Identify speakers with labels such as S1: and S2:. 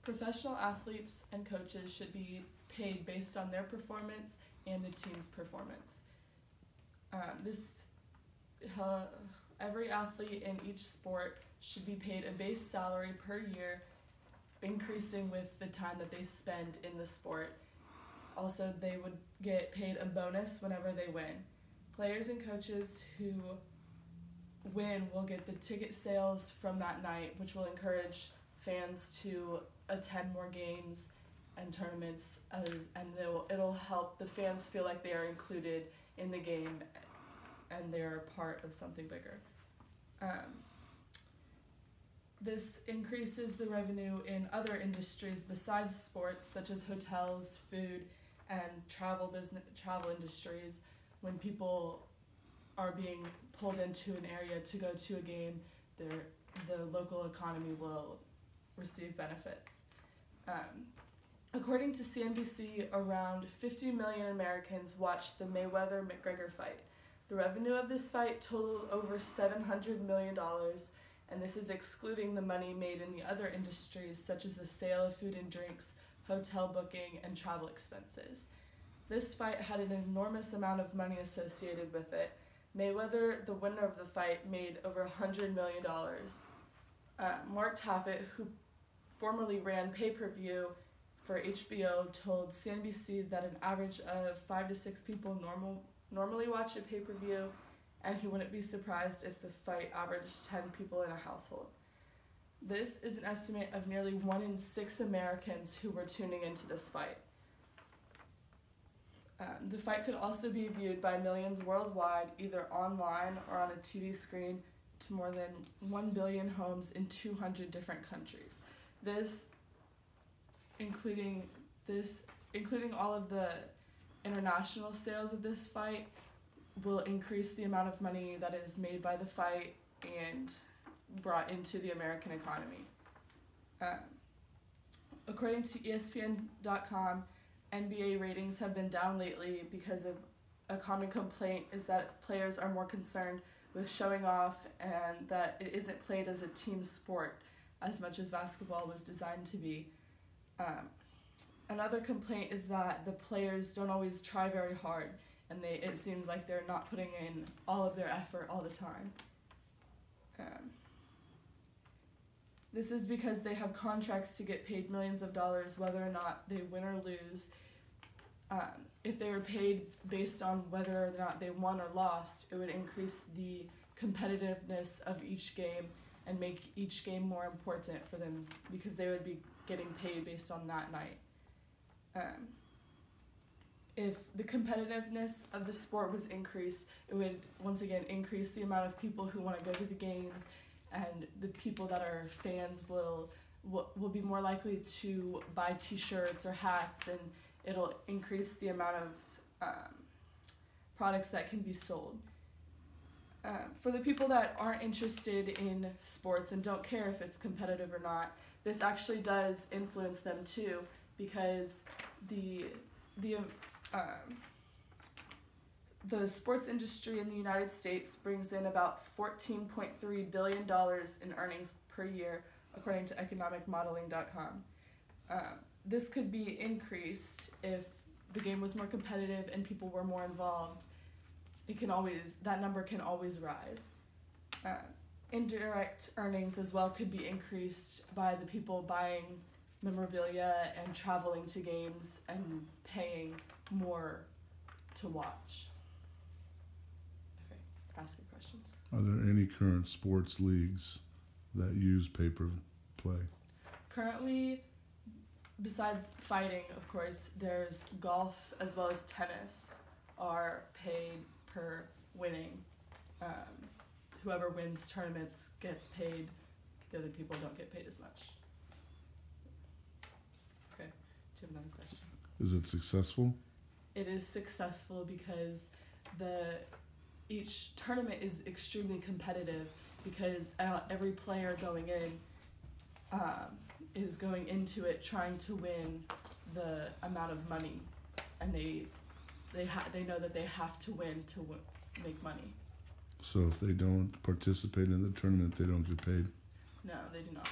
S1: Professional athletes and coaches should be paid based on their performance and the team's performance. This every athlete in each sport should be paid a base salary per year, increasing with the time that they spend in the sport. Also, they would get paid a bonus whenever they win. Players and coaches who win will get the ticket sales from that night, which will encourage fans to attend more games and tournaments, and it'll help the fans feel like they are included in the game and they're part of something bigger. This increases the revenue in other industries besides sports, such as hotels, food, and travel industries. When people are being pulled into an area to go to a game, the local economy will receive benefits. According to CNBC, around 50 million Americans watched the Mayweather-McGregor fight. The revenue of this fight totaled over $700 million, and this is excluding the money made in the other industries such as the sale of food and drinks, hotel booking, and travel expenses. This fight had an enormous amount of money associated with it. Mayweather, the winner of the fight, made over $100 million. Mark Taffet, who formerly ran pay-per-view for HBO, told CNBC that an average of 5 to 6 people normally watch a pay-per-view, and he wouldn't be surprised if the fight averaged 10 people in a household. This is an estimate of nearly 1 in 6 Americans who were tuning into this fight. The fight could also be viewed by millions worldwide, either online or on a TV screen, to more than 1 billion homes in 200 different countries. This, including all of the international sales of this fight, will increase the amount of money that is made by the fight and brought into the American economy. According to ESPN.com, NBA ratings have been down lately because of a common complaint is that players are more concerned with showing off and that it isn't played as a team sport as much as basketball was designed to be. Another complaint is that the players don't always try very hard, and it seems like they're not putting in all of their effort all the time. This is because they have contracts to get paid millions of dollars whether or not they win or lose. If they were paid based on whether or not they won or lost, it would increase the competitiveness of each game and make each game more important for them because they would be getting paid based on that night. If the competitiveness of the sport was increased, it would once again increase the amount of people who want to go to the games, and the people that are fans will be more likely to buy t-shirts or hats, and it'll increase the amount of products that can be sold. For the people that aren't interested in sports and don't care if it's competitive or not, this actually does influence them too, because the sports industry in the United States brings in about $14.3 billion in earnings per year, according to economicmodeling.com. This could be increased if the game was more competitive and people were more involved. That number can always rise. Indirect earnings as well could be increased by the people buying memorabilia and traveling to games and paying more to watch. Okay, ask me questions.
S2: Are there any current sports leagues that use pay-per-play?
S1: Currently, besides fighting, of course, there's golf as well as tennis are paid per winning. Whoever wins tournaments gets paid. The other people don't get paid as much. Okay, do you have another question?
S2: Is it successful?
S1: It is successful because each tournament is extremely competitive because every player going in is going into it trying to win the amount of money, and they know that they have to win to make money.
S2: So if they don't participate in the tournament, they don't get paid?
S1: No, they do not.